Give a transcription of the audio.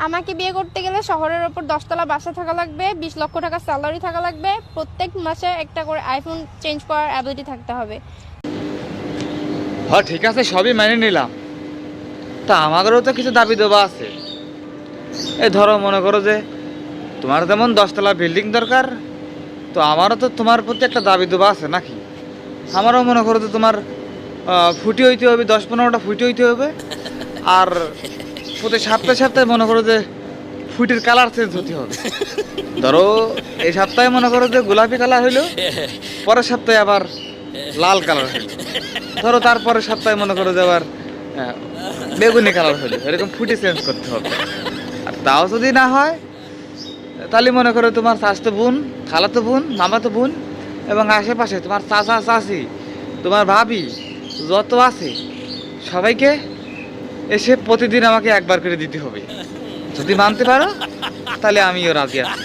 আমাকে বিয়ে করতে গেলে শহরের ওপর 10 তলা বাসা থাকা লাগবে, 20 লক্ষ টাকা স্যালারি থাকা লাগবে, প্রত্যেক মাসে একটা করে আইফোন চেঞ্জ করার অ্যাবিলিটি থাকতে হবে। হ্যাঁ ঠিক আছে, সবই মেনে নিলাম। তা আমাদেরও তো কিছু দাবি দেওয়া আছে। এই ধরো মনে করো যে তোমার যেমন 10 তলা বিল্ডিং দরকার, তো আমারও তো তোমার প্রতি একটা দাবি দেওয়া আছে নাকি। আমারও মনে করো যে তোমার ফুটি হইতে হবে, 10-15টা ফুটি হইতে হবে। আর প্রতি সপ্তাহে সপ্তাহে মনে করো যে ফুটির কালার চেঞ্জ হতে হবে। ধরো এই সপ্তাহে মনে করো যে গোলাপি কালার হইলো, পরের সপ্তাহে আবার লাল কালার হইলো। ধরো তারপরের সপ্তাহে মনে করো যে আবার বেগুনি কালার হইলো। এরকম ফুটি চেঞ্জ করতে হবে। আর তাও যদি না হয় তাহলে মনে করো তোমার চাচাতো বোন, খালাতো বোন, মামাতো বোন এবং আশেপাশে তোমার চাচা চাচি, তোমার ভাবি যত আছে সবাইকে এসে প্রতিদিন আমাকে একবার করে দিতে হবে। যদি মানতে পারো তাহলে আমিও রাজি আছি।